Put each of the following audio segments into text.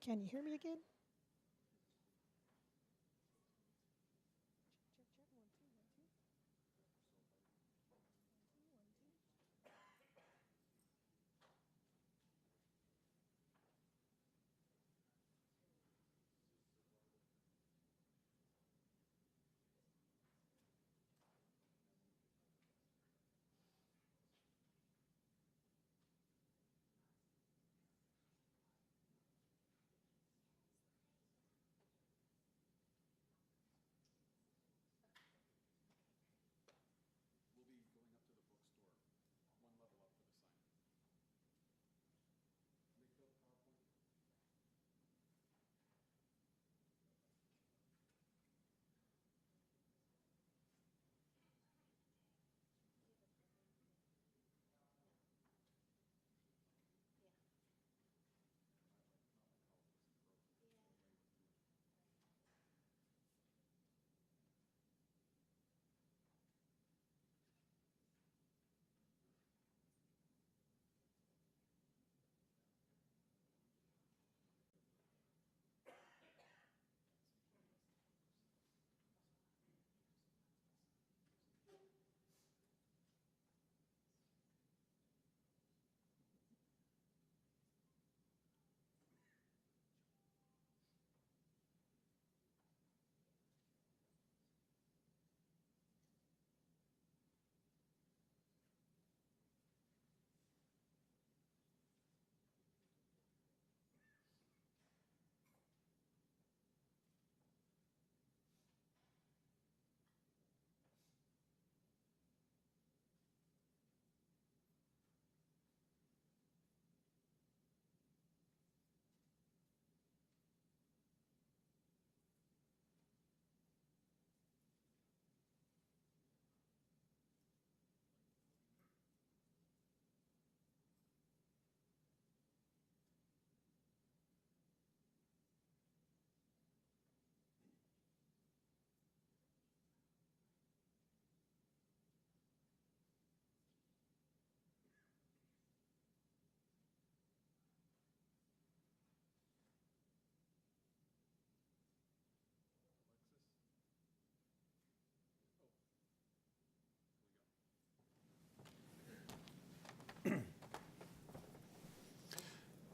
Can you hear me again?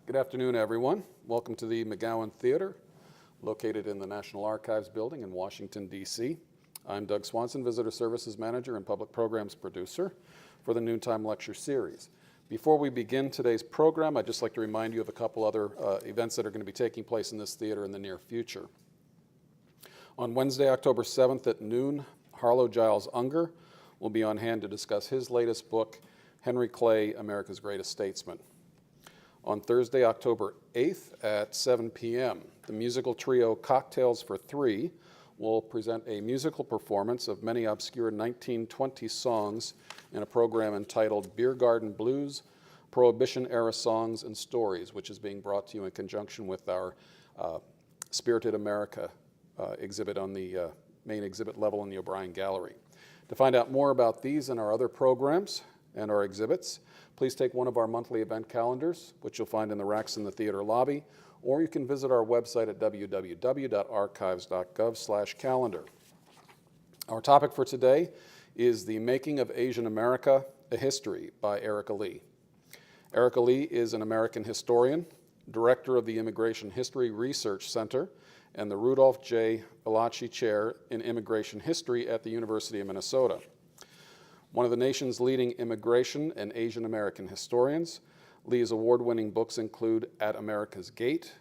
Good afternoon, everyone. Welcome to the McGowan Theater, located in the National Archives building in Washington, D.C. I'm Doug Swanson, Visitor Services Manager and Public Programs Producer for the Noontime Lecture Series. Before we begin today's program, I'd just like to remind you of a couple other events that are going to be taking place in this theater in the near future. On Wednesday, October 7th at noon, Harlow Giles Unger will be on hand to discuss his latest book, Henry Clay, America's Greatest Statesman. On Thursday, October 8th at 7 p.m., the musical trio Cocktails for Three will present a musical performance of many obscure 1920 songs in a program entitled Beer Garden Blues, Prohibition-Era Songs and Stories, which is being brought to you in conjunction with our Spirited America exhibit on the main exhibit level in the O'Brien Gallery. To find out more about these and our other programs and our exhibits, please take one of our monthly event calendars, which you'll find in the racks in the theater lobby, or you can visit our website at www.archives.gov/calendar. Our topic for today is The Making of Asian America, A History by Erika Lee. Erika Lee is an American historian, director of the Immigration History Research Center, and the Rudolph J. Bellacci Chair in Immigration History at the University of Minnesota. One of the nation's leading immigration and Asian American historians, Lee's award-winning books include At America's Gates,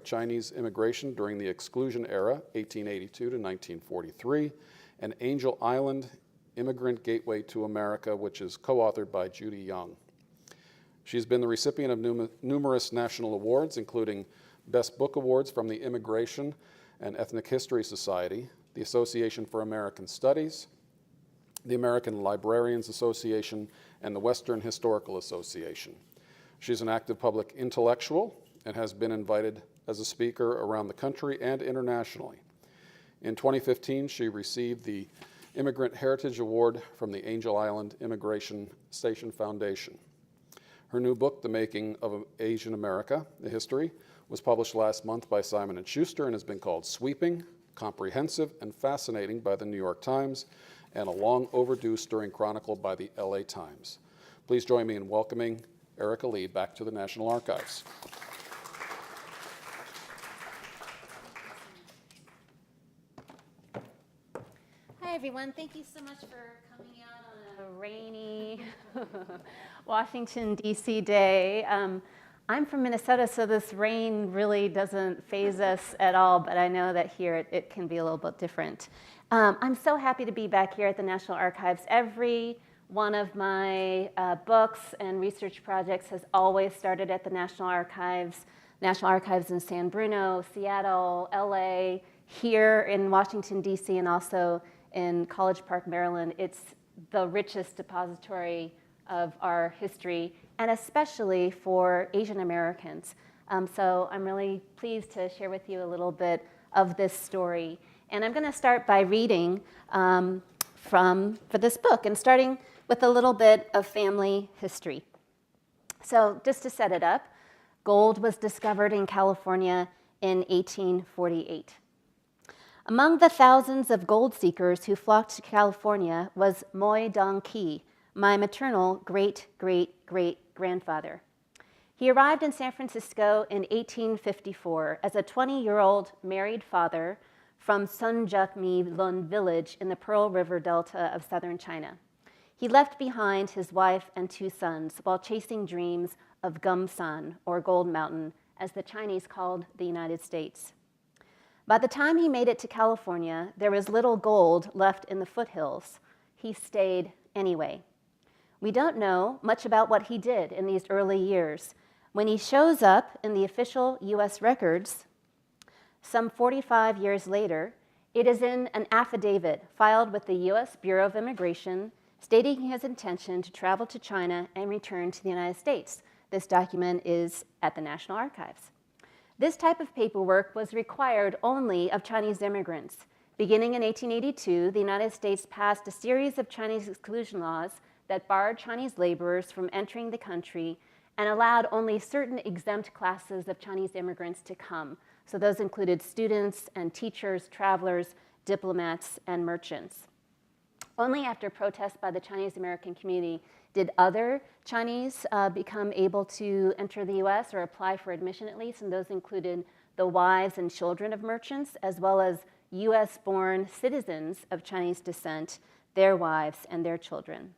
Chinese Immigration During the Exclusion Era, 1882 to 1943, and Angel Island, Immigrant Gateway to America, which is co-authored by Judy Young. She's been the recipient of numerous national awards, including Best Book Awards from the Immigration and Ethnic History Society, the Association for American Studies, the American Librarians Association, and the Western Historical Association. She's an active public intellectual and has been invited as a speaker around the country and internationally. In 2015, she received the Immigrant Heritage Award from the Angel Island Immigration Station Foundation. Her new book, The Making of Asian America, A History, was published last month by Simon & Schuster and has been called sweeping, comprehensive, and fascinating by the New York Times, and a long overdue stirring chronicle by the LA Times. Please join me in welcoming Erika Lee back to the National Archives. Hi everyone, thank you so much for coming out on a rainy Washington, D.C. day. I'm from Minnesota, so this rain really doesn't faze us at all, but I know that here it can be a little bit different. I'm so happy to be back here at the National Archives. Every one of my books and research projects has always started at the National Archives in San Bruno, Seattle, LA, here in Washington, D.C., and also in College Park, Maryland. It's the richest depository of our history, and especially for Asian Americans. So I'm really pleased to share with you a little bit of this story. And I'm going to start by reading for this book, and starting with a little bit of family history. So just to set it up, gold was discovered in California in 1848. Among the thousands of gold seekers who flocked to California was Moy Dong Ki, my maternal great-great-great-grandfather. He arrived in San Francisco in 1854 as a 20-year-old married father from Sunjuk-mi Lun village in the Pearl River Delta of southern China. He left behind his wife and 2 sons while chasing dreams of Gumsan, or Gold Mountain, as the Chinese called the United States. By the time he made it to California, there was little gold left in the foothills. He stayed anyway. We don't know much about what he did in these early years. When he shows up in the official U.S. records, some 45 years later, it is in an affidavit filed with the U.S. Bureau of Immigration stating his intention to travel to China and return to the United States. This document is at the National Archives. This type of paperwork was required only of Chinese immigrants. Beginning in 1882, the United States passed a series of Chinese exclusion laws that barred Chinese laborers from entering the country and allowed only certain exempt classes of Chinese immigrants to come. So those included students and teachers, travelers, diplomats, and merchants. Only after protests by the Chinese American community did other Chinese become able to enter the U.S. or apply for admission at least, and those included the wives and children of merchants, as well as U.S.-born citizens of Chinese descent, their wives and their children.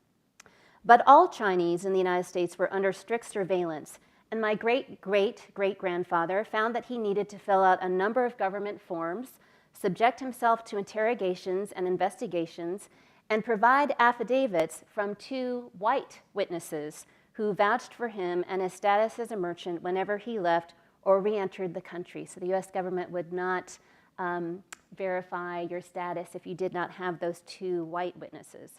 But all Chinese in the United States were under strict surveillance, and my great-great-great-grandfather found that he needed to fill out a number of government forms, subject himself to interrogations and investigations, and provide affidavits from 2 white witnesses who vouched for him and his status as a merchant whenever he left or re-entered the country. So the U.S. government would not verify your status if you did not have those 2 white witnesses.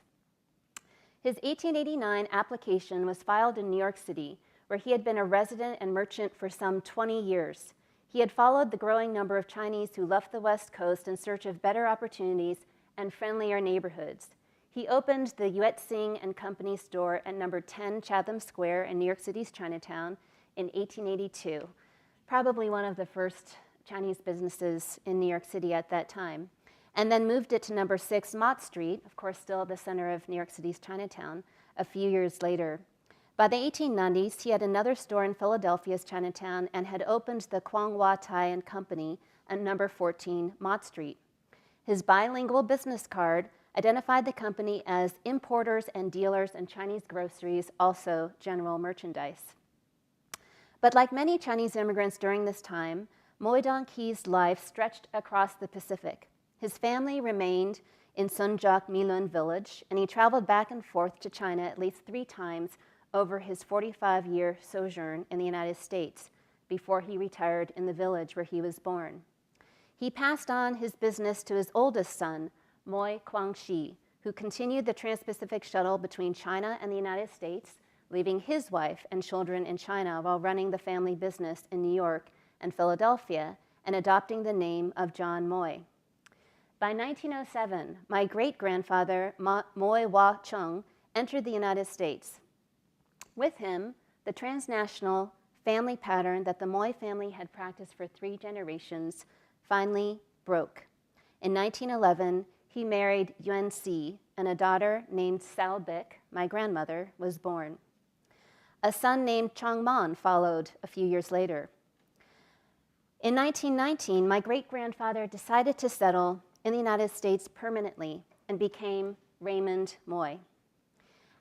His 1889 application was filed in New York City, where he had been a resident and merchant for some 20 years. He had followed the growing number of Chinese who left the West Coast in search of better opportunities and friendlier neighborhoods. He opened the Yue Tsing and Company store at number 10 Chatham Square in New York City's Chinatown in 1882, probably one of the first Chinese businesses in New York City at that time, and then moved it to number 6 Mott Street, of course still the center of New York City's Chinatown, a few years later. By the 1890s, he had another store in Philadelphia's Chinatown and had opened the Kwang Wah Tai and Company at number 14 Mott Street. His bilingual business card identified the company as importers and dealers in Chinese groceries, also general merchandise. But like many Chinese immigrants during this time, Moy Dong Ki's life stretched across the Pacific. His family remained in Sunjuk Milun village, and he traveled back and forth to China at least 3 times over his 45-year sojourn in the United States before he retired in the village where he was born. He passed on his business to his oldest son, Moy Kwangshi, who continued the Trans-Pacific shuttle between China and the United States, leaving his wife and children in China while running the family business in New York and Philadelphia and adopting the name of John Moy. By 1907, my great-grandfather, Moy Wah Chung, entered the United States. With him, the transnational family pattern that the Moy family had practiced for 3 generations finally broke. In 1911, he married Yuan Si, and a daughter named Sao Bic, my grandmother, was born. A son named Chong Man followed a few years later. In 1919, my great-grandfather decided to settle in the United States permanently and became Raymond Moy.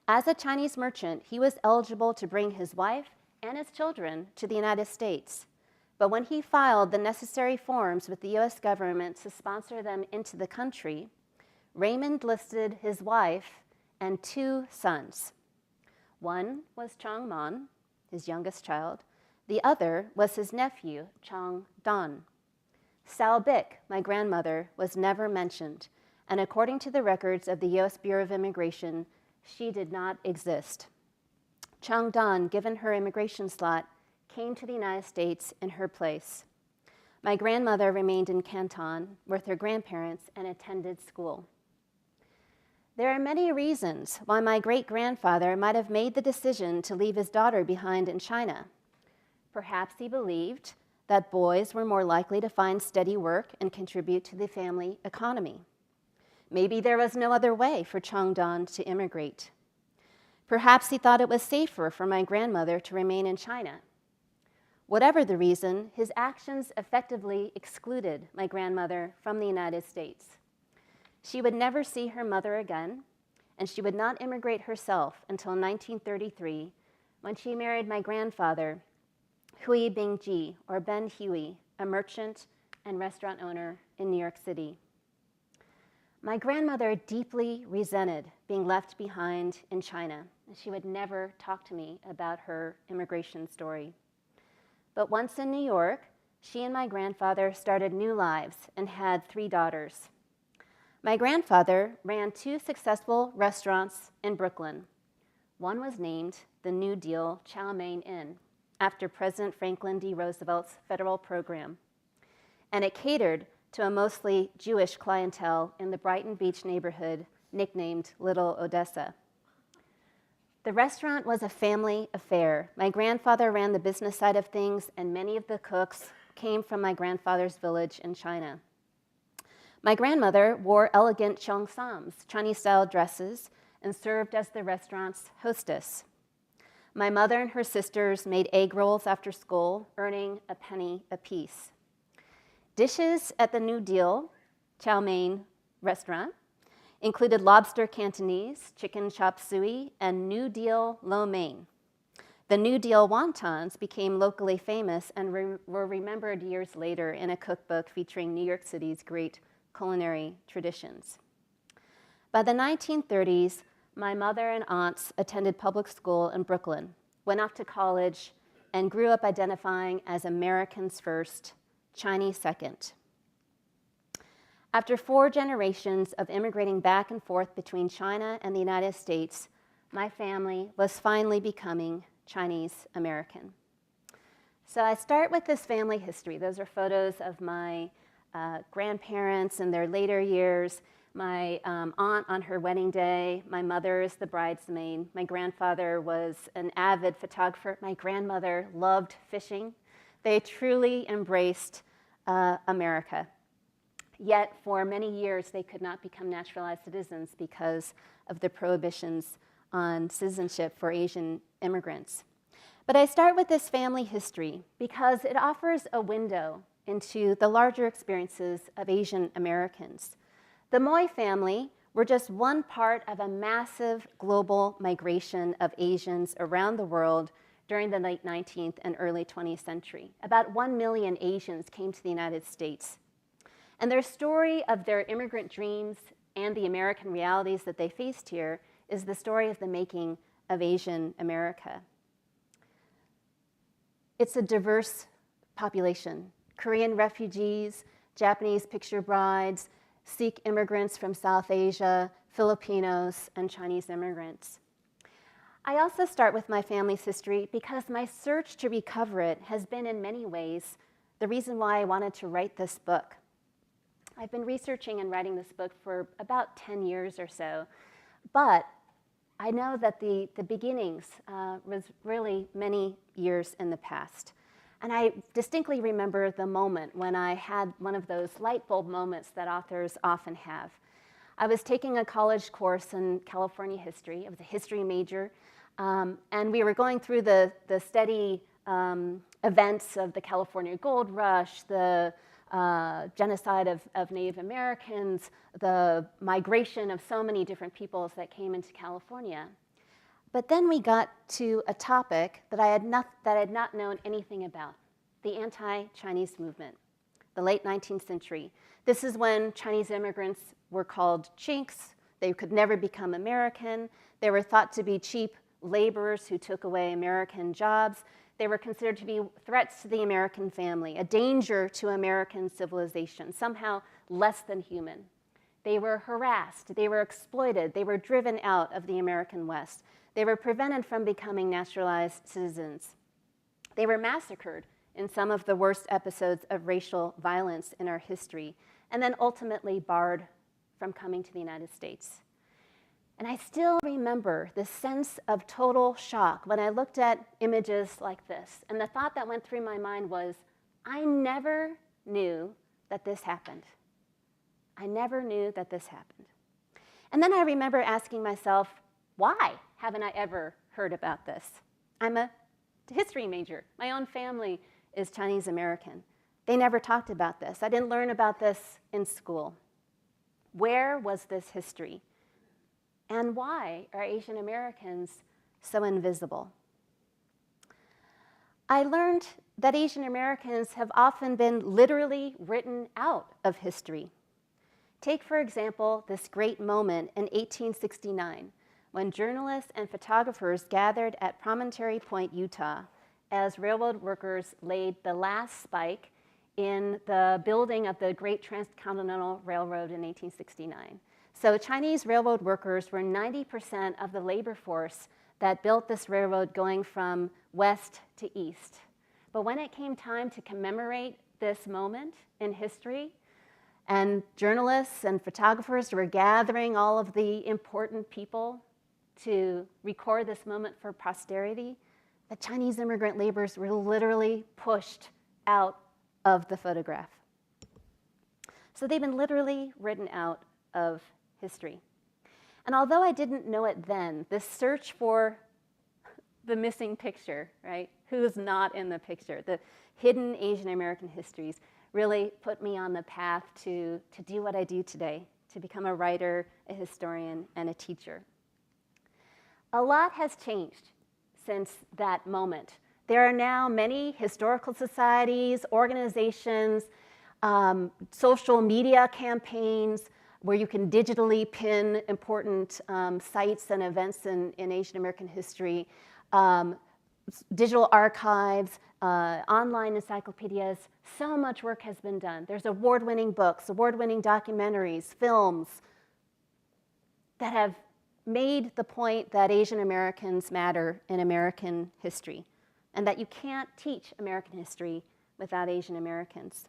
As a Chinese merchant, he was eligible to bring his wife and his children to the United States. But when he filed the necessary forms with the US government to sponsor them into the country, Raymond listed his wife and 2 sons. One was Chong Man, his youngest child. The other was his nephew, Chong Dan. Sao Bic, my grandmother, was never mentioned, and according to the records of the US Bureau of Immigration, she did not exist. Chong Dan, given her immigration slot, came to the United States in her place. My grandmother remained in Canton with her grandparents and attended school. There are many reasons why my great-grandfather might have made the decision to leave his daughter behind in China. Perhaps he believed that boys were more likely to find steady work and contribute to the family economy. Maybe there was no other way for Chong Dan to immigrate. Perhaps he thought it was safer for my grandmother to remain in China. Whatever the reason, his actions effectively excluded my grandmother from the United States. She would never see her mother again, and she would not immigrate herself until 1933, when she married my grandfather, Hui Bingji, or Ben Huey, a merchant and restaurant owner in New York City. My grandmother deeply resented being left behind in China, and she would never talk to me about her immigration story. But once in New York, she and my grandfather started new lives and had 3 daughters. My grandfather ran 2 successful restaurants in Brooklyn. One was named the New Deal Chow Mein Inn, after President Franklin D. Roosevelt's federal program, and it catered to a mostly Jewish clientele in the Brighton Beach neighborhood nicknamed Little Odessa. The restaurant was a family affair. My grandfather ran the business side of things, and many of the cooks came from my grandfather's village in China. My grandmother wore elegant cheongsams, Chinese-style dresses, and served as the restaurant's hostess. My mother and her sisters made egg rolls after school, earning a penny apiece. Dishes at the New Deal Chow Mein restaurant included lobster Cantonese, chicken chop suey, and New Deal lo mein. The New Deal wontons became locally famous and were remembered years later in a cookbook featuring New York City's great culinary traditions. By the 1930s, my mother and aunts attended public school in Brooklyn, went off to college, and grew up identifying as Americans first, Chinese second. After 4 generations of immigrating back and forth between China and the United States, my family was finally becoming Chinese American. So I start with this family history. Those are photos of my grandparents in their later years, my aunt on her wedding day, my mother is the bridesmaid, my grandfather was an avid photographer, my grandmother loved fishing. They truly embraced America. Yet for many years they could not become naturalized citizens because of the prohibitions on citizenship for Asian immigrants. But I start with this family history because it offers a window into the larger experiences of Asian Americans. The Moy family were just one part of a massive global migration of Asians around the world during the late 19th and early 20th century. About 1 million Asians came to the United States. And their story of their immigrant dreams and the American realities that they faced here is the story of the making of Asian America. It's a diverse population. Korean refugees, Japanese picture brides, Sikh immigrants from South Asia, Filipinos, and Chinese immigrants. I also start with my family's history because my search to recover it has been in many ways the reason why I wanted to write this book. I've been researching and writing this book for about 10 years or so, but I know that the beginnings was really many years in the past. And I distinctly remember the moment when I had one of those light bulb moments that authors often have. I was taking a college course in California history. I was a history major. And we were going through the steady events of the California Gold Rush, the genocide of Native Americans, the migration of so many different peoples that came into California. But then we got to a topic that I had not known anything about, the anti-Chinese movement, the late 19th century. This is when Chinese immigrants were called chinks. They could never become American. They were thought to be cheap laborers who took away American jobs. They were considered to be threats to the American family, a danger to American civilization, somehow less than human. They were harassed, they were exploited, they were driven out of the American West. They were prevented from becoming naturalized citizens. They were massacred in some of the worst episodes of racial violence in our history, and then ultimately barred from coming to the United States. And I still remember this sense of total shock when I looked at images like this. And the thought that went through my mind was, I never knew that this happened. I never knew that this happened. And then I remember asking myself, why haven't I ever heard about this? I'm a history major. My own family is Chinese American. They never talked about this. I didn't learn about this in school. Where was this history? And why are Asian Americans so invisible? I learned that Asian Americans have often been literally written out of history. Take, for example, this great moment in 1869, when journalists and photographers gathered at Promontory Point, Utah, as railroad workers laid the last spike in the building of the Great Transcontinental Railroad in 1869. So Chinese railroad workers were 90% of the labor force that built this railroad going from west to east. But when it came time to commemorate this moment in history, and journalists and photographers were gathering all of the important people to record this moment for posterity, the Chinese immigrant laborers were literally pushed out of the photograph. So they've been literally written out of history. And although I didn't know it then, this search for the missing picture, right? Who's not in the picture, the hidden Asian American histories, really put me on the path to do what I do today, to become a writer, a historian, and a teacher. A lot has changed since that moment. There are now many historical societies, organizations, social media campaigns where you can digitally pin important sites and events in Asian American history, digital archives, online encyclopedias. So much work has been done. There's award-winning books, award-winning documentaries, films that have made the point that Asian Americans matter in American history, and that you can't teach American history without Asian Americans.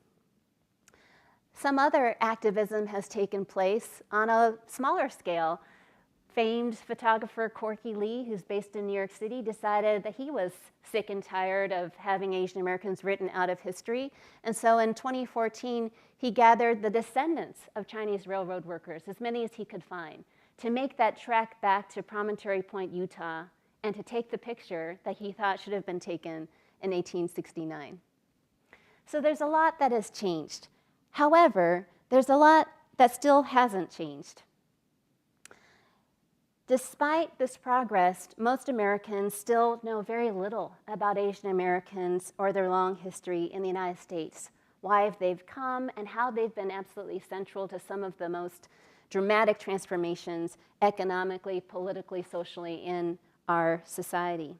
Some other activism has taken place on a smaller scale. Famed photographer Erika Lee, who's based in New York City, decided that he was sick and tired of having Asian Americans written out of history. And so in 2014, he gathered the descendants of Chinese railroad workers, as many as he could find, to make that trek back to Promontory Point, Utah, and to take the picture that he thought should have been taken in 1869. So there's a lot that has changed. However, there's a lot that still hasn't changed. Despite this progress, most Americans still know very little about Asian Americans or their long history in the United States, why they've come, and how they've been absolutely central to some of the most dramatic transformations economically, politically, socially in our society.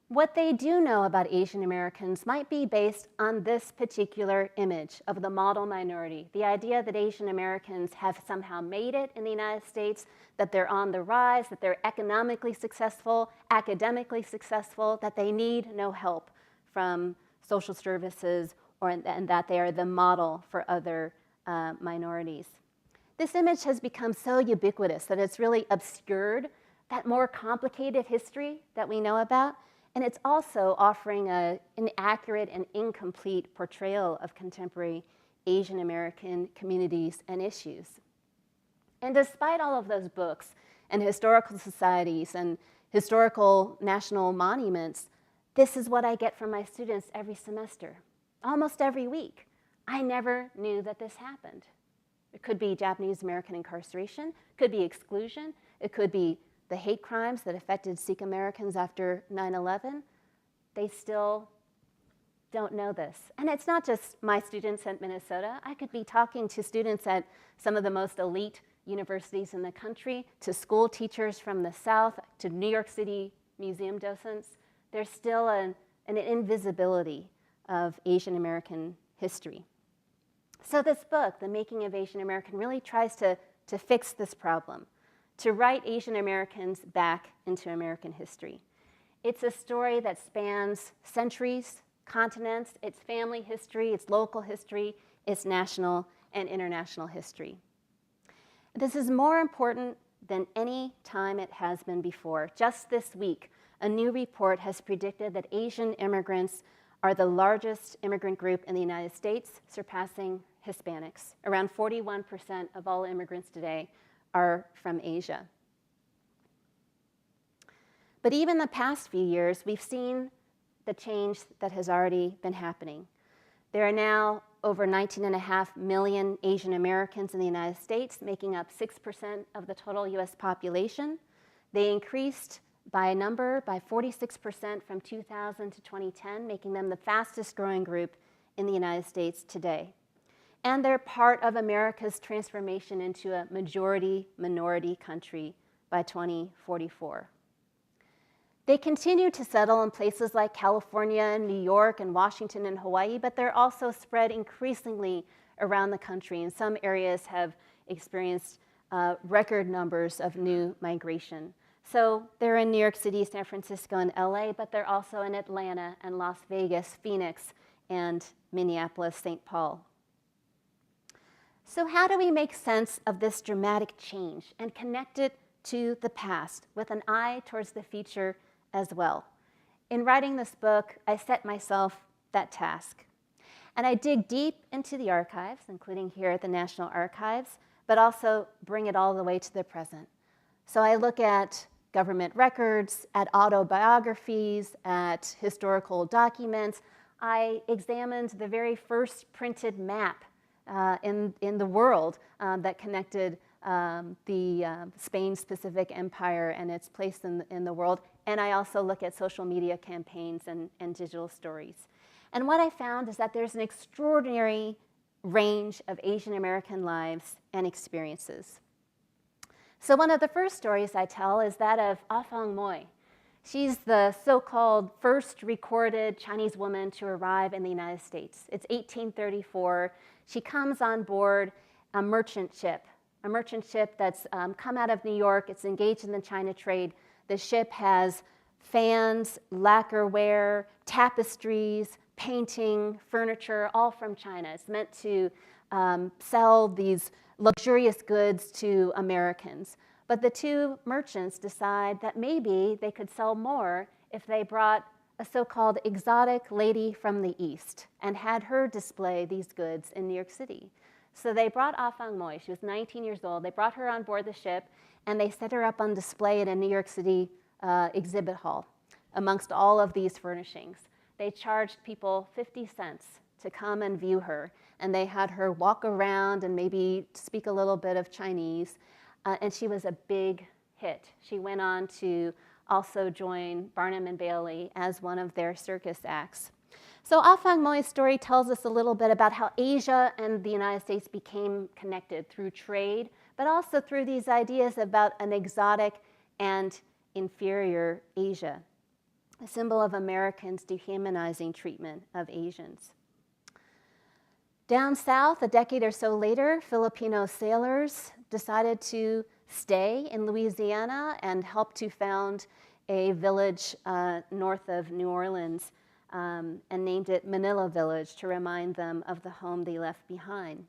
What they do know about Asian Americans might be based on this particular image of the model minority, the idea that Asian Americans have somehow made it in the United States, that they're on the rise, that they're economically successful, academically successful, that they need no help from social services, and that they are the model for other minorities. This image has become so ubiquitous that it's really obscured that more complicated history that we know about, and it's also offering an accurate and incomplete portrayal of contemporary Asian American communities and issues. And despite all of those books and historical societies and historical national monuments, this is what I get from my students every semester, almost every week. I never knew that this happened. It could be Japanese American incarceration, it could be exclusion, it could be the hate crimes that affected Sikh Americans after 9/11. They still don't know this. And it's not just my students at Minnesota. I could be talking to students at some of the most elite universities in the country, to school teachers from the South, to New York City museum docents. There's still an invisibility of Asian American history. So this book, The Making of Asian American, really tries to fix this problem, to write Asian Americans back into American history. It's a story that spans centuries, continents, its family history, its local history, its national and international history. This is more important than any time it has been before. Just this week, a new report has predicted that Asian immigrants are the largest immigrant group in the United States, surpassing Hispanics. Around 41% of all immigrants today are from Asia. But even the past few years, we've seen the change that has already been happening. There are now over 19.5 million Asian Americans in the United States, making up 6% of the total US population. They increased by 46% from 2000 to 2010, making them the fastest growing group in the United States today. And they're part of America's transformation into a majority-minority country by 2044. They continue to settle in places like California, New York, and Washington and Hawaii, but they're also spread increasingly around the country, and some areas have experienced record numbers of new migration. So they're in New York City, San Francisco, and LA, but they're also in Atlanta and Las Vegas, Phoenix, and Minneapolis, St. Paul. So how do we make sense of this dramatic change and connect it to the past with an eye towards the future as well? In writing this book, I set myself that task. And I dig deep into the archives, including here at the National Archives, but also bring it all the way to the present. So I look at government records, at autobiographies, at historical documents. I examined the very first printed map in the world that connected the Spain's Pacific Empire and its place in the world. And I also look at social media campaigns and digital stories. And what I found is that there's an extraordinary range of Asian American lives and experiences. So one of the first stories I tell is that of Afang Moy. She's the so-called first recorded Chinese woman to arrive in the United States. It's 1834. She comes on board a merchant ship that's come out of New York. It's engaged in the China trade. The ship has fans, lacquerware, tapestries, painting, furniture, all from China. It's meant to sell these luxurious goods to Americans. But the two merchants decide that maybe they could sell more if they brought a so-called exotic lady from the East and had her display these goods in New York City. So they brought Afang Moy. She was 19 years old. They brought her on board the ship, and they set her up on display at a New York City exhibit hall amongst all of these furnishings. They charged people 50 cents to come and view her, and they had her walk around and maybe speak a little bit of Chinese, and she was a big hit. She went on to also join Barnum and Bailey as one of their circus acts. So Afang Moy's story tells us a little bit about how Asia and the United States became connected through trade, but also through these ideas about an exotic and inferior Asia, a symbol of Americans' dehumanizing treatment of Asians. Down south, a decade or so later, Filipino sailors decided to stay in Louisiana and help to found a village north of New Orleans and named it Manila Village to remind them of the home they left behind.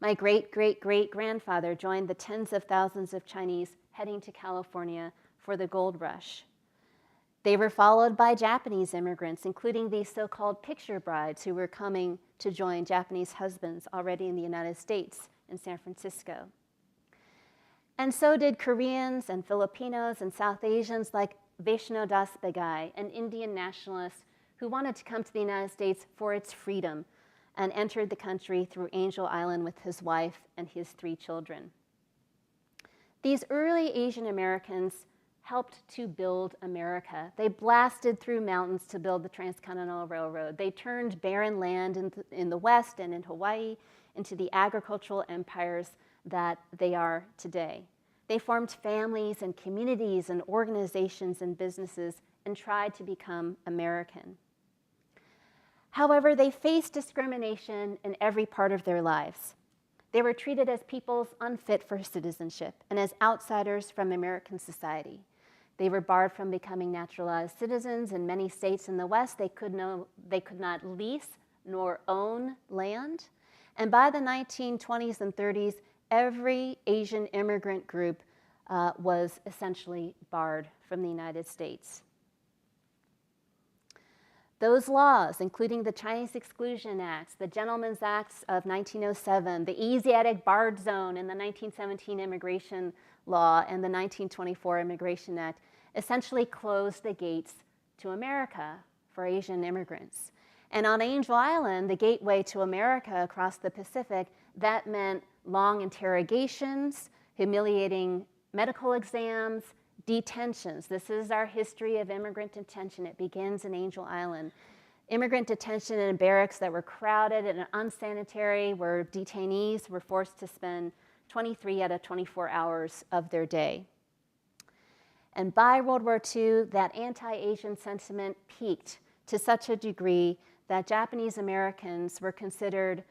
My great-great-great-grandfather joined the tens of thousands of Chinese heading to California for the gold rush. They were followed by Japanese immigrants, including these so-called picture brides who were coming to join Japanese husbands already in the United States in San Francisco. And so did Koreans and Filipinos and South Asians like Vaishno Das Bagai, an Indian nationalist who wanted to come to the United States for its freedom and entered the country through Angel Island with his wife and his 3 children. These early Asian Americans helped to build America. They blasted through mountains to build the Transcontinental Railroad. They turned barren land in the West and in Hawaii into the agricultural empires that they are today. They formed families and communities and organizations and businesses and tried to become American. However, they faced discrimination in every part of their lives. They were treated as peoples unfit for citizenship and as outsiders from American society. They were barred from becoming naturalized citizens. In many states in the West, they could not lease nor own land. And by the 1920s and 30s, every Asian immigrant group was essentially barred from the United States. Those laws, including the Chinese Exclusion Acts, the Gentlemen's Acts of 1907, the Asiatic Barred Zone in the 1917 Immigration Law and the 1924 Immigration Act, essentially closed the gates to America for Asian immigrants. And on Angel Island, the gateway to America across the Pacific, that meant long interrogations, humiliating medical exams, detentions. This is our history of immigrant detention. It begins in Angel Island. Immigrant detention in barracks that were crowded and unsanitary, where detainees were forced to spend 23 out of 24 hours of their day. And by World War II, that anti-Asian sentiment peaked to such a degree that Japanese Americans were considered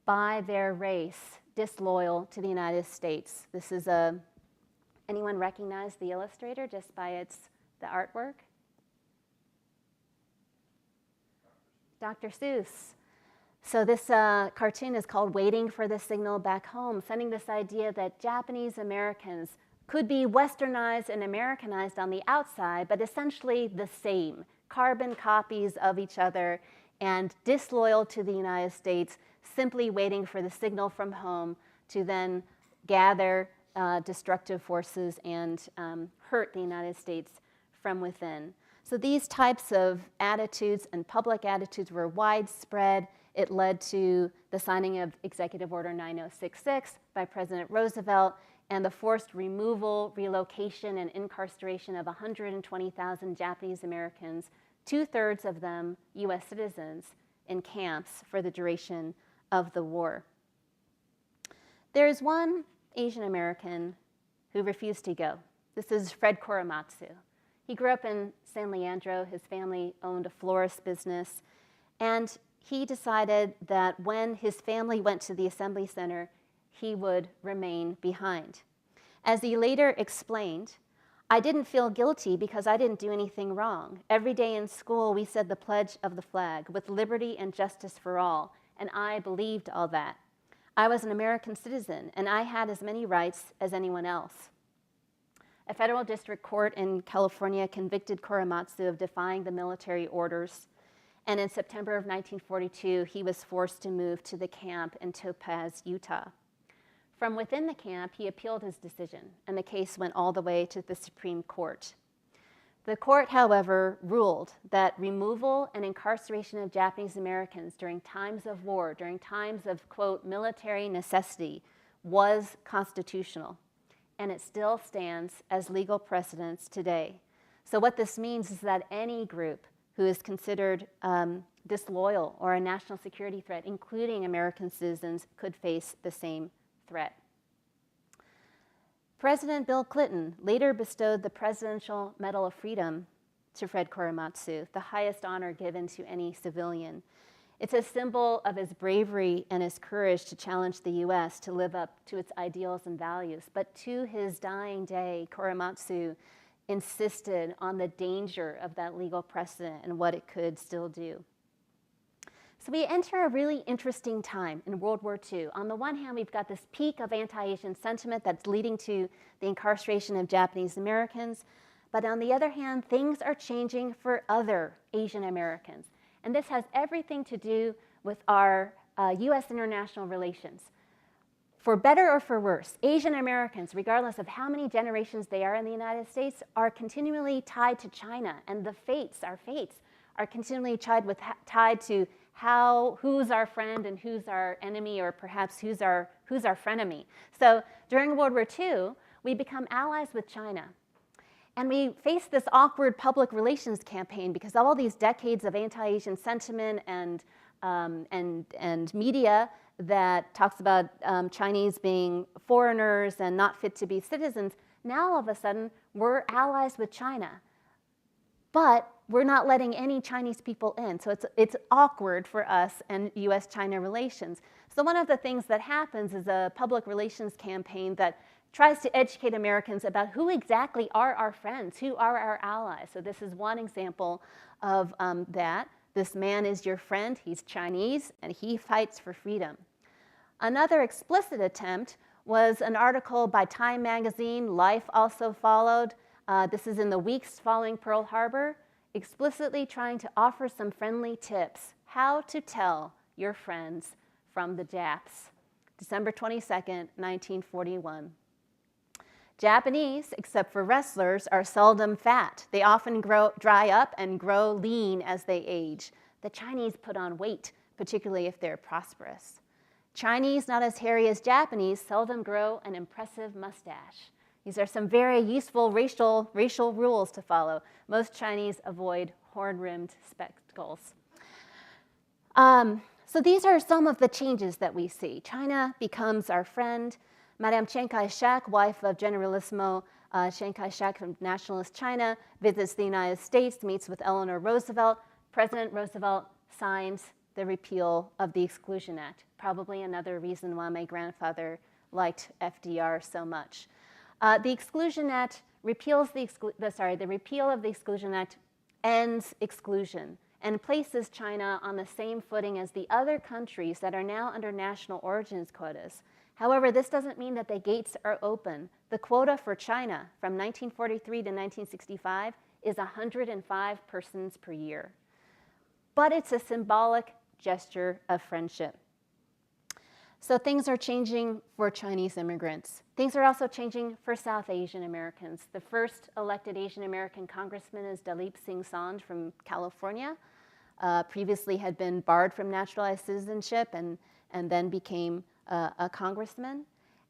by their race disloyal to the United States. This is anyone recognize the illustrator just by the artwork? Dr. Seuss. So this cartoon is called Waiting for the Signal Back Home, sending this idea that Japanese Americans could be westernized and Americanized on the outside, but essentially the same, carbon copies of each other and disloyal to the United States, simply waiting for the signal from home to then gather destructive forces and hurt the United States from within. So these types of attitudes and public attitudes were widespread. It led to the signing of Executive Order 9066 by President Roosevelt and the forced removal, relocation, and incarceration of 120,000 Japanese Americans, 2/3 of them US citizens, in camps for the duration of the war. There is one Asian American who refused to go. This is Fred Korematsu. He grew up in San Leandro. His family owned a florist business. And he decided that when his family went to the Assembly Center, he would remain behind. As he later explained, I didn't feel guilty because I didn't do anything wrong. Every day in school, we said the pledge of the flag with liberty and justice for all, and I believed all that. I was an American citizen, and I had as many rights as anyone else. A federal district court in California convicted Korematsu of defying the military orders, and in September of 1942, he was forced to move to the camp in Topaz, Utah. From within the camp, he appealed his decision, and the case went all the way to the Supreme Court. The court, however, ruled that removal and incarceration of Japanese Americans during times of war, during times of, quote, military necessity, was constitutional, and it still stands as legal precedence today. So what this means is that any group who is considered disloyal or a national security threat, including American citizens, could face the same threat. President Bill Clinton later bestowed the Presidential Medal of Freedom to Fred Korematsu, the highest honor given to any civilian. It's a symbol of his bravery and his courage to challenge the U.S. to live up to its ideals and values. But to his dying day, Korematsu insisted on the danger of that legal precedent and what it could still do. So we enter a really interesting time in World War II. On the one hand, we've got this peak of anti-Asian sentiment that's leading to the incarceration of Japanese Americans. But on the other hand, things are changing for other Asian Americans. And this has everything to do with our U.S. international relations. For better or for worse, Asian Americans, regardless of how many generations they are in the United States, are continually tied to China. And our fates, are continually tied to who's our friend and who's our enemy, or perhaps who's our frenemy. So during World War II, we become allies with China. And we face this awkward public relations campaign because all these decades of anti-Asian sentiment and media that talks about Chinese being foreigners and not fit to be citizens. Now all of a sudden, we're allies with China. But we're not letting any Chinese people in. So it's awkward for us and US-China relations. So one of the things that happens is a public relations campaign that tries to educate Americans about who exactly are our friends, who are our allies. So this is one example of that. This man is your friend, he's Chinese, and he fights for freedom. Another explicit attempt was an article by Time magazine, Life also followed. This is in the weeks following Pearl Harbor, explicitly trying to offer some friendly tips, how to tell your friends from the Japs. December 22nd, 1941. Japanese, except for wrestlers, are seldom fat. They often dry up and grow lean as they age. The Chinese put on weight, particularly if they're prosperous. Chinese, not as hairy as Japanese, seldom grow an impressive mustache. These are some very useful racial rules to follow. Most Chinese avoid horn-rimmed spectacles. So these are some of the changes that we see. China becomes our friend. Madame Chiang Kai-shek, wife of Generalissimo Chiang Kai-shek from Nationalist China, visits the United States, meets with Eleanor Roosevelt. President Roosevelt signs the repeal of the Exclusion Act, probably another reason why my grandfather liked FDR so much. The Exclusion Act repeals the repeal of the Exclusion Act ends exclusion and places China on the same footing as the other countries that are now under national origins quotas. However, this doesn't mean that the gates are open. The quota for China from 1943 to 1965 is 105 persons per year. But it's a symbolic gesture of friendship. So things are changing for Chinese immigrants. Things are also changing for South Asian Americans. The first elected Asian American congressman is Dalip Singh Sand from California. Previously had been barred from naturalized citizenship and then became a congressman.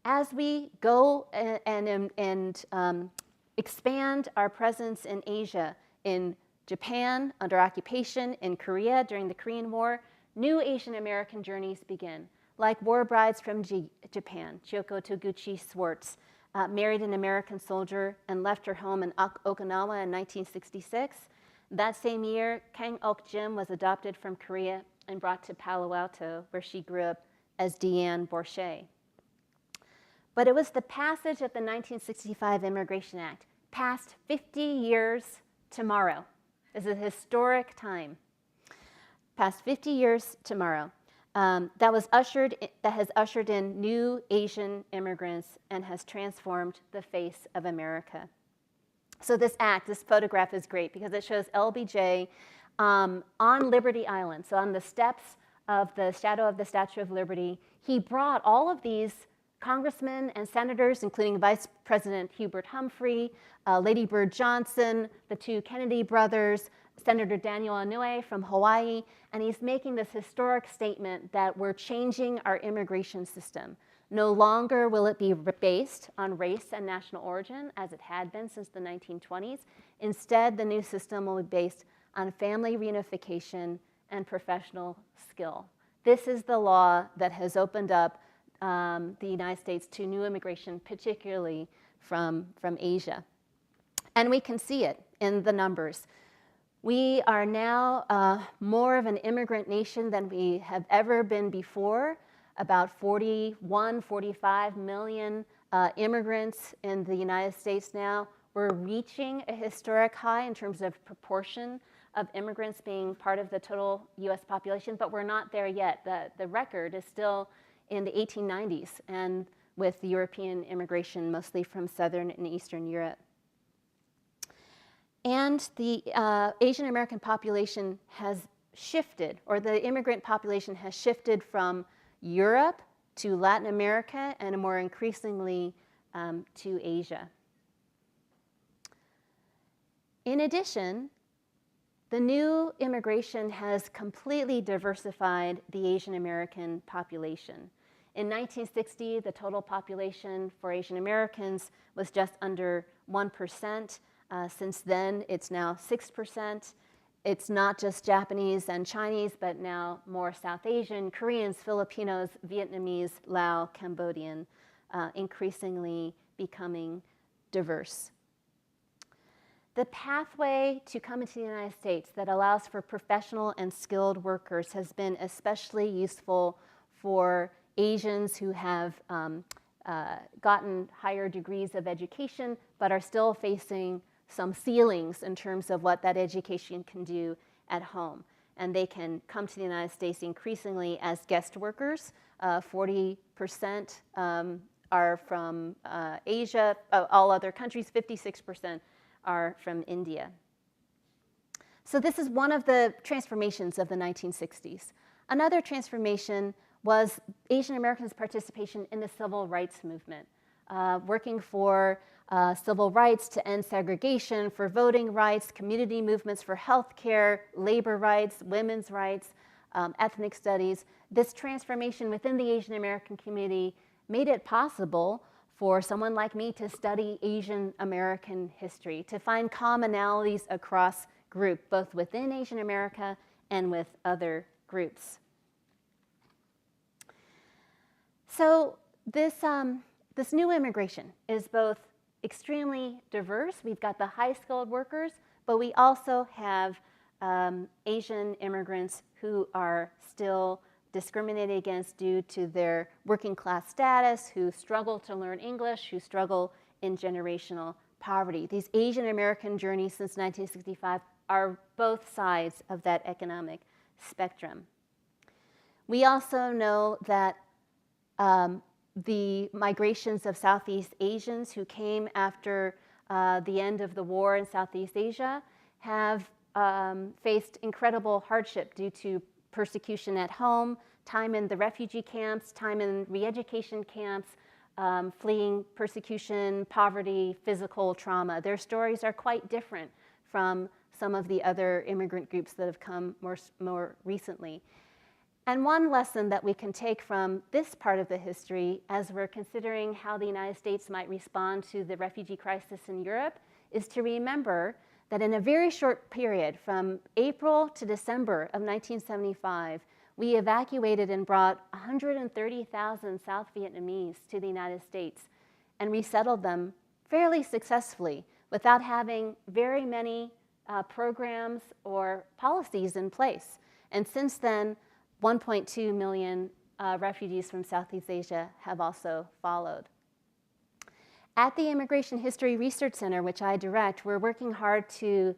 As we go and expand our presence in Asia, in Japan under occupation, in Korea during the Korean War, new Asian American journeys begin. Like war brides from Japan, Chioko Toguchi Swartz married an American soldier and left her home in Okinawa in 1966. That same year, Kang Ok Jim was adopted from Korea and brought to Palo Alto, where she grew up as Deanne Borche. But it was the passage of the 1965 Immigration Act, passed 50 years tomorrow. This is a historic time. Past 50 years tomorrow. That has ushered in new Asian immigrants and has transformed the face of America. So this photograph is great because it shows LBJ on Liberty Island, so on the steps of the shadow of the Statue of Liberty. He brought all of these congressmen and senators, including Vice President Hubert Humphrey, Lady Bird Johnson, the two Kennedy brothers, Senator Daniel Inouye from Hawaii, and he's making this historic statement that we're changing our immigration system. No longer will it be based on race and national origin, as it had been since the 1920s. Instead, the new system will be based on family reunification and professional skill. This is the law that has opened up the United States to new immigration, particularly from Asia. And we can see it in the numbers. We are now more of an immigrant nation than we have ever been before. About 45 million immigrants in the United States now. We're reaching a historic high in terms of proportion of immigrants being part of the total U.S. population, but we're not there yet. The record is still in the 1890s, and with European immigration mostly from Southern and Eastern Europe. And the Asian American population has shifted, or the immigrant population has shifted from Europe to Latin America and more increasingly to Asia. In addition, the new immigration has completely diversified the Asian American population. In 1960, the total population for Asian Americans was just under 1%. Since then, it's now 6%. It's not just Japanese and Chinese, but now more South Asian, Koreans, Filipinos, Vietnamese, Lao, Cambodian, increasingly becoming diverse. The pathway to come into the United States that allows for professional and skilled workers has been especially useful for Asians who have gotten higher degrees of education, but are still facing some ceilings in terms of what that education can do at home. And they can come to the United States increasingly as guest workers. 40% are from Asia, all other countries, 56% are from India. So this is one of the transformations of the 1960s. Another transformation was Asian Americans' participation in the civil rights movement, working for civil rights to end segregation, for voting rights, community movements for health care, labor rights, women's rights, ethnic studies. This transformation within the Asian American community made it possible for someone like me to study Asian American history, to find commonalities across groups, both within Asian America and with other groups. So this new immigration is both extremely diverse. We've got the high-skilled workers, but we also have Asian immigrants who are still discriminated against due to their working class status, who struggle to learn English, who struggle in generational poverty. These Asian American journeys since 1965 are both sides of that economic spectrum. We also know that the migrations of Southeast Asians who came after the end of the war in Southeast Asia have faced incredible hardship due to persecution at home, time in the refugee camps, time in re-education camps, fleeing persecution, poverty, physical trauma. Their stories are quite different from some of the other immigrant groups that have come more recently. And one lesson that we can take from this part of the history as we're considering how the United States might respond to the refugee crisis in Europe is to remember that in a very short period, from April to December of 1975, we evacuated and brought 130,000 South Vietnamese to the United States and resettled them fairly successfully without having very many programs or policies in place. And since then, 1.2 million refugees from Southeast Asia have also followed. At the Immigration History Research Center, which I direct, we're working hard to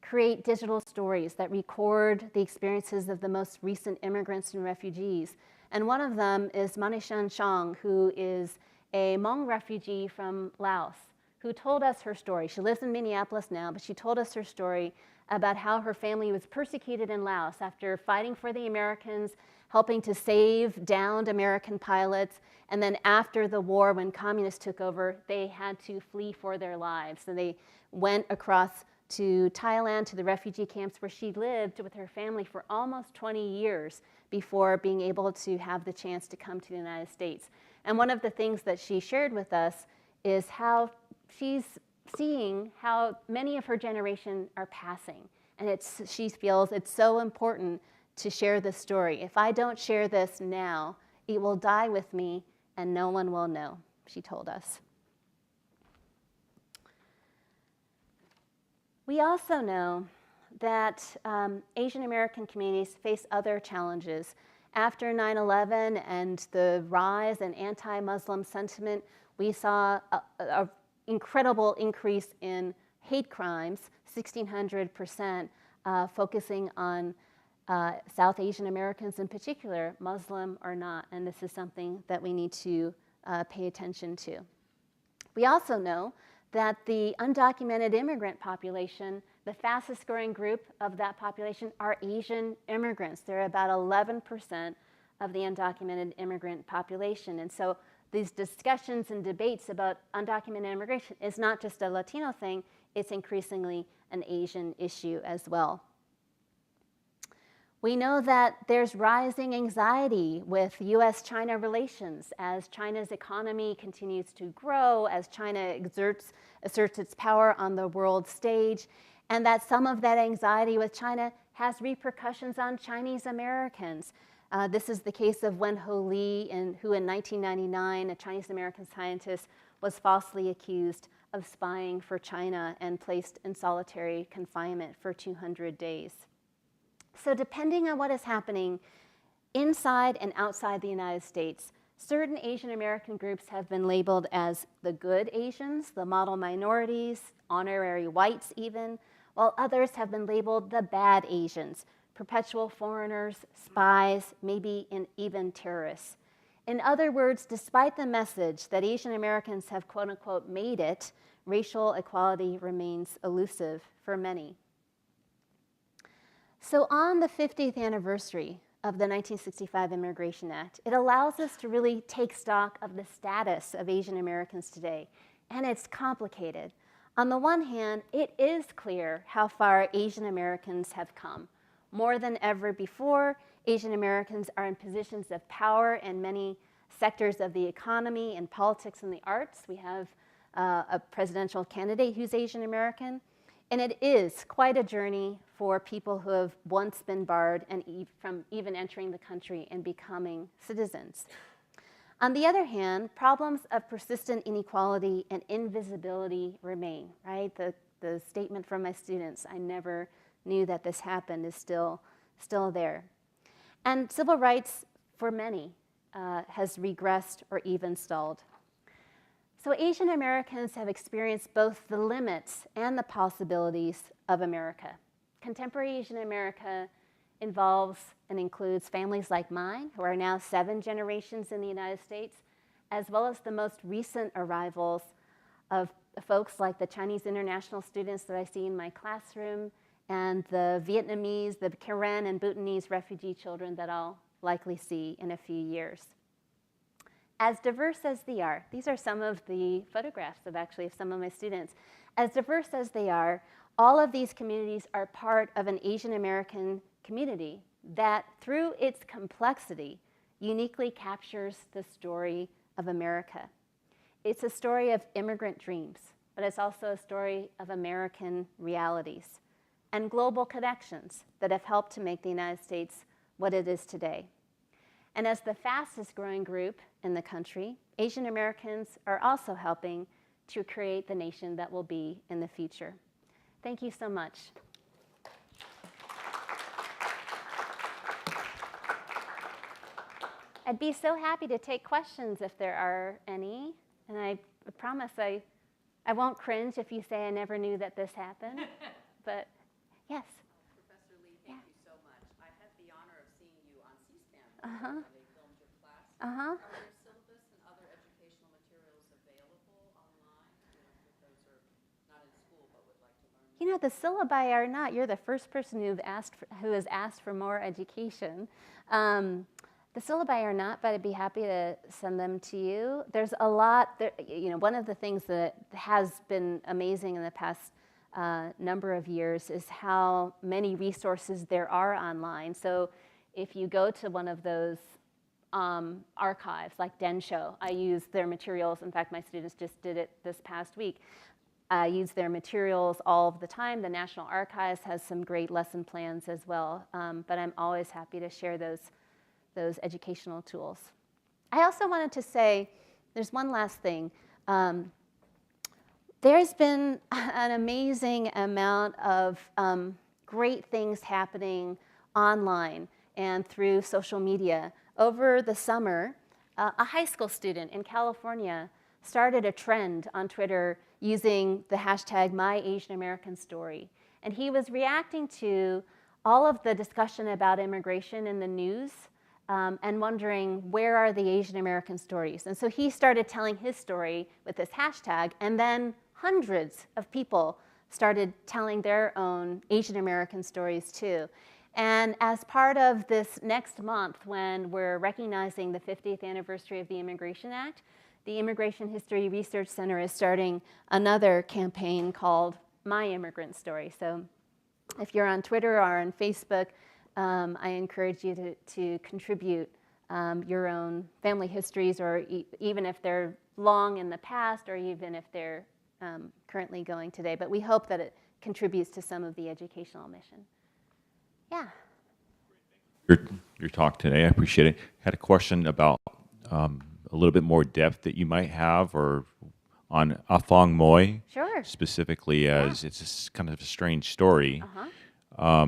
create digital stories that record the experiences of the most recent immigrants and refugees. And one of them is Manishan Chong, who is a Hmong refugee from Laos, who told us her story. She lives in Minneapolis now, but she told us her story about how her family was persecuted in Laos after fighting for the Americans, helping to save downed American pilots, and then after the war, when communists took over, they had to flee for their lives. So they went across to Thailand, to the refugee camps where she lived with her family for almost 20 years before being able to have the chance to come to the United States. And one of the things that she shared with us is how she's seeing how many of her generation are passing. And she feels it's so important to share this story. If I don't share this now, it will die with me and no one will know, she told us. We also know that Asian American communities face other challenges. After 9/11 and the rise in anti-Muslim sentiment, we saw an incredible increase in hate crimes, 1,600%, focusing on South Asian Americans in particular, Muslim or not, and this is something that we need to pay attention to. We also know that the undocumented immigrant population, the fastest growing group of that population are Asian immigrants. They're about 11% of the undocumented immigrant population. And so these discussions and debates about undocumented immigration is not just a Latino thing, it's increasingly an Asian issue as well. We know that there's rising anxiety with US-China relations as China's economy continues to grow, as China asserts its power on the world stage, and that some of that anxiety with China has repercussions on Chinese Americans. This is the case of Wenho Lee, who in 1999, a Chinese American scientist, was falsely accused of spying for China and placed in solitary confinement for 200 days. So depending on what is happening inside and outside the United States, certain Asian American groups have been labeled as the good Asians, the model minorities, honorary whites even, while others have been labeled the bad Asians, perpetual foreigners, spies, maybe even terrorists. In other words, despite the message that Asian Americans have quote unquote made it, racial equality remains elusive for many. So on the 50th anniversary of the 1965 Immigration Act, it allows us to really take stock of the status of Asian Americans today, and it's complicated. On the one hand, it is clear how far Asian Americans have come. More than ever before, Asian Americans are in positions of power in many sectors of the economy and politics and the arts. We have a presidential candidate who's Asian American. And it is quite a journey for people who have once been barred from even entering the country and becoming citizens. On the other hand, problems of persistent inequality and invisibility remain, right? The statement from my students, I never knew that this happened, is still there. And civil rights, for many, has regressed or even stalled. So Asian Americans have experienced both the limits and the possibilities of America. Contemporary Asian America involves and includes families like mine, who are now 7 generations in the United States, as well as the most recent arrivals of folks like the Chinese international students that I see in my classroom, and the Vietnamese, the Karen and Bhutanese refugee children that I'll likely see in a few years. As diverse as they are, these are some of the photographs of some of my students. As diverse as they are, all of these communities are part of an Asian American community that, through its complexity, uniquely captures the story of America. It's a story of immigrant dreams, but it's also a story of American realities and global connections that have helped to make the United States what it is today. And as the fastest growing group in the country, Asian Americans are also helping to create the nation that will be in the future. Thank you so much. I'd be so happy to take questions if there are any, and I promise I won't cringe if you say I never knew that this happened, but yes. Professor Lee, thank you so much. I had the honor of seeing you on C-SPAN when they filmed your class. Are there syllabus and other educational materials available online? If those are not in school but would like to learn? You know, the syllabi are not. You're the first person who has asked for more education. The syllabi are not, but I'd be happy to send them to you. There's a lot. One of the things that has been amazing in the past number of years is how many resources there are online. So if you go to one of those archives like Densho, I use their materials. In fact, my students just did it this past week. I use their materials all of the time. The National Archives has some great lesson plans as well, but I'm always happy to share those educational tools. I also wanted to say, there's one last thing. There's been an amazing amount of great things happening online and through social media. Over the summer, a high school student in California started a trend on Twitter using the hashtag MyAsianAmericanStory. And he was reacting to all of the discussion about immigration in the news and wondering, where are the Asian American stories? And so he started telling his story with this hashtag, and then hundreds of people started telling their own Asian American stories too. And as part of this next month, when we're recognizing the 50th anniversary of the Immigration Act, the Immigration History Research Center is starting another campaign called My Immigrant Story. So if you're on Twitter or on Facebook, I encourage you to contribute your own family histories, or even if they're long in the past, or even if they're currently going today. But we hope that it contributes to some of the educational mission. Yeah. Your talk today, I appreciate it. Had a question about a little bit more depth that you might have, or on Afong Moy, Sure. specifically, as it's kind of a strange story. Uh-huh.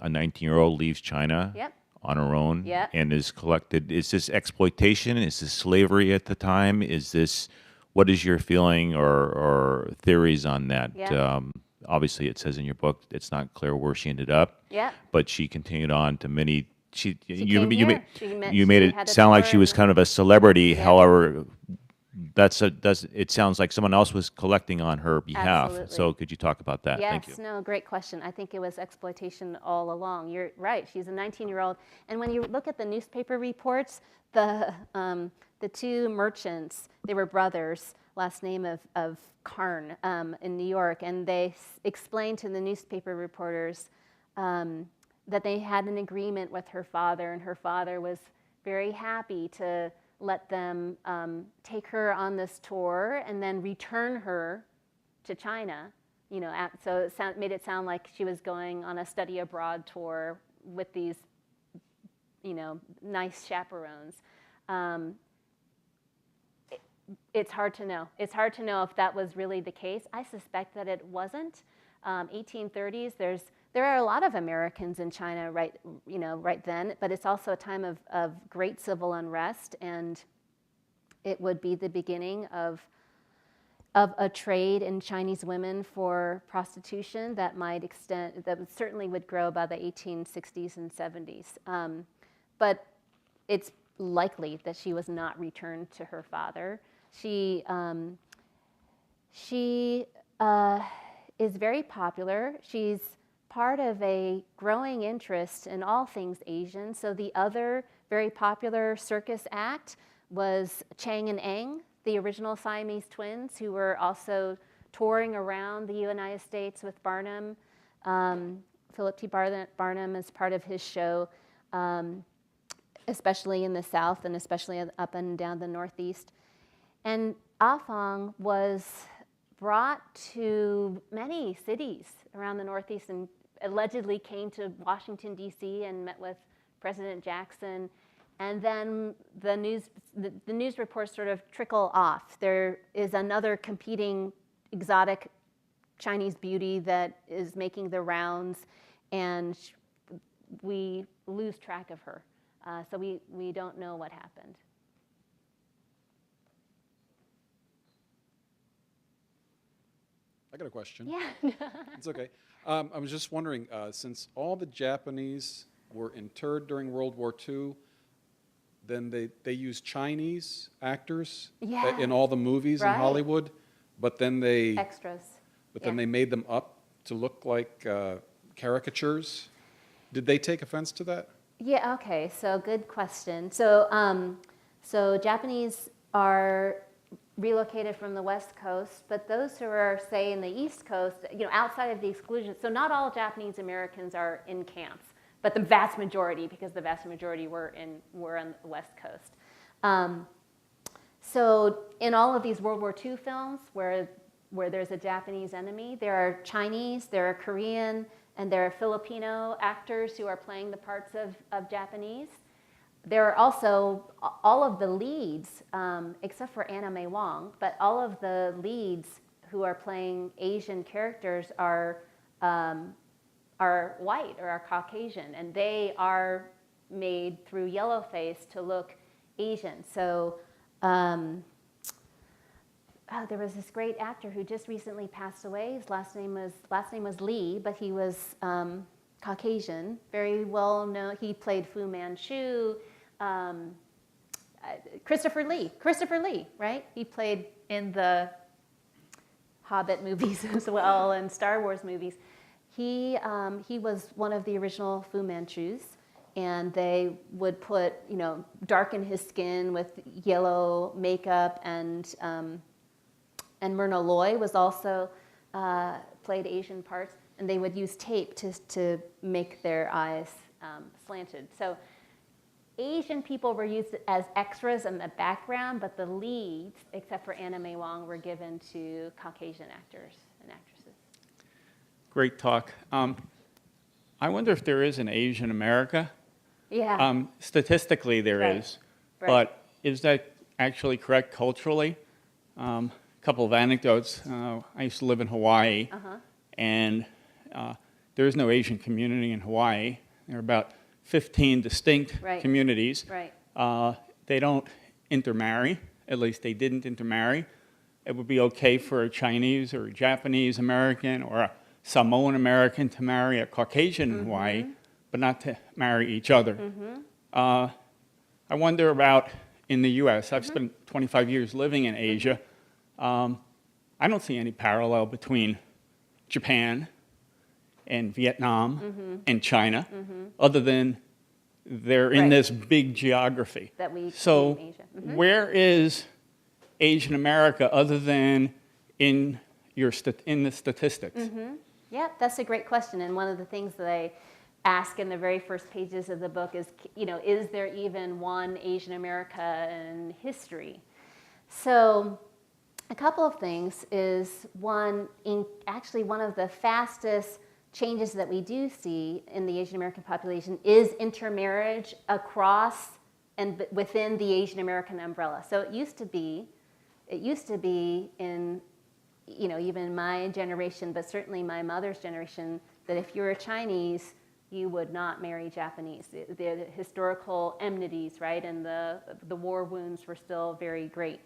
A 19-year-old leaves China Yep. on her own Yep. and is collected. Is this exploitation? Is this slavery at the time? Is this, what is your feeling or theories on that? Yeah. Obviously, it says in your book it's not clear where she ended up. Yep. But she continued on to many. You came you here. you made She it had a sound like tour she was and- kind of a celebrity. Yeah. However, it sounds like someone else was collecting on her behalf. Absolutely. So could you talk about that? Yes, Thank you. no, great question. I think it was exploitation all along. You're right. She's a 19-year-old, and when you look at the newspaper reports, the two merchants, they were brothers, last name of Karn, in New York, and they explained to the newspaper reporters that they had an agreement with her father, and her father was very happy to let them take her on this tour and then return her to China. So it made it sound like she was going on a study abroad tour with these, nice chaperones. It's hard to know. It's hard to know if that was really the case. I suspect that it wasn't. 1830s, there are a lot of Americans in China right then, but it's also a time of great civil unrest, and it would be the beginning of a trade in Chinese women for prostitution that certainly would grow by the 1860s and 70s. But it's likely that she was not returned to her father. She is very popular. She's part of a growing interest in all things Asian. So the other very popular circus act was Chang and Eng, the original Siamese twins, who were also touring around the United States with Barnum. Philip T. Barnum as part of his show, especially in the South and especially up and down the Northeast. And Afong was brought to many cities around the Northeast and allegedly came to Washington, D.C. and met with President Jackson. And then the news reports sort of trickle off. There is another competing exotic Chinese beauty that is making the rounds, and we lose track of her. So we don't know what happened. I got a question. Yeah. It's okay. I was just wondering, since all the Japanese were interred during World War II, then they used Chinese actors Yeah. in all the movies Right. in Hollywood, but then they Extras. they made them up to look like caricatures. Did they take offense to that? Yeah, okay, so good question. So Japanese are relocated from the West Coast, but those who are, say, in the East Coast, outside of the exclusion, so not all Japanese Americans are in camps, but the vast majority, because the vast majority were on the West Coast. So in all of these World War II films where there's a Japanese enemy, there are Chinese, there are Korean, and there are Filipino actors who are playing the parts of Japanese. There are also all of the leads, except for Anna May Wong, but all of the leads who are playing Asian characters are white or are Caucasian, and they are made through yellowface to look Asian. So oh, there was this great actor who just recently passed away. His last name was Lee, but he was Caucasian, very well known. He played Fu Manchu. Christopher Lee, right? He played in the Hobbit movies as well and Star Wars movies. He was one of the original Fu Manchus, and they would put, darken his skin with yellow makeup, and Myrna Loy was also played Asian parts, and they would use tape to make their eyes slanted. So Asian people were used as extras in the background, but the leads, except for Anna May Wong, were given to Caucasian actors and actresses. Great talk. I wonder if there is an Asian America. Yeah. Statistically, there Right. is, Right. but is that actually correct culturally? A couple of anecdotes. I used to live in Hawaii, and there is no Asian community in Hawaii. There are about 15 distinct Right. communities. Right. They don't intermarry, at least they didn't intermarry. It would be okay for a Chinese or a Japanese American or a Samoan American to marry a Caucasian in Hawaii, but not to marry each other. I wonder about in the US. I've spent 25 years living in Asia. I don't see any parallel between Japan and Vietnam and China, other than they're in Right. this big geography. That we So see in Asia. where is Asian America other than in in the statistics? Yeah, that's a great question. And one of the things that I ask in the very first pages of the book is, is there even one Asian America in history? So a couple of things is one of the fastest changes that we do see in the Asian American population is intermarriage across and within the Asian American umbrella. So it used to be in, even my generation, but certainly my mother's generation, that if you were Chinese, you would not marry Japanese. The historical enmities, right, and the war wounds were still very great.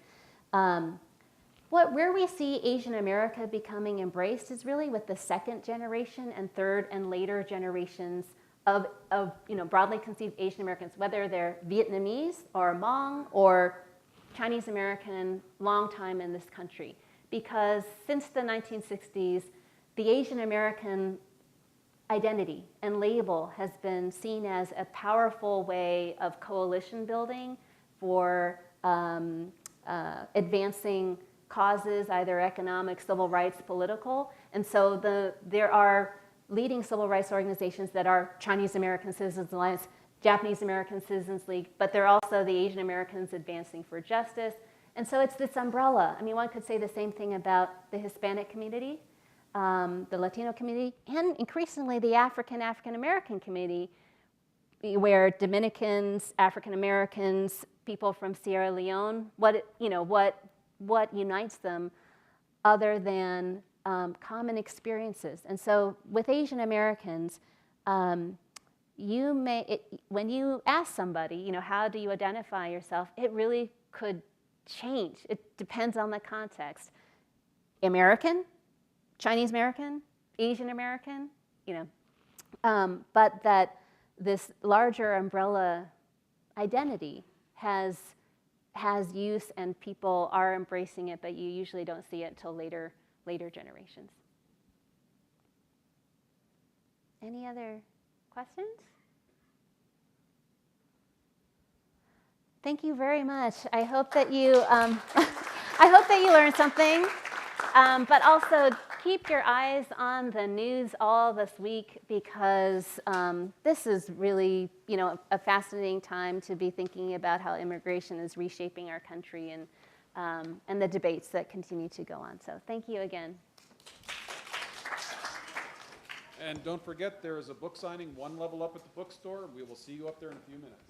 Where we see Asian America becoming embraced is really with the second generation and third and later generations of broadly conceived Asian Americans, whether they're Vietnamese or Hmong or Chinese American, long time in this country. Because since the 1960s, the Asian American identity and label has been seen as a powerful way of coalition building for advancing causes, either economic, civil rights, political. And so there are leading civil rights organizations that are Chinese American Citizens Alliance, Japanese American Citizens League, but they're also the Asian Americans Advancing for Justice. And so it's this umbrella. I mean, one could say the same thing about the Hispanic community, the Latino community, and increasingly the African American community, where Dominicans, African Americans, people from Sierra Leone, what unites them other than common experiences. And so with Asian Americans, when you ask somebody, how do you identify yourself, it really could change. It depends on the context. American, Chinese American, Asian American, but that this larger umbrella identity has use and people are embracing it, but you usually don't see it until later generations. Any other questions? Thank you very much. I hope that you learned something, but also keep your eyes on the news all this week, because this is really, a fascinating time to be thinking about how immigration is reshaping our country and the debates that continue to go on. So thank you again. And don't forget, there is a book signing one level up at the bookstore. We will see you up there in a few minutes.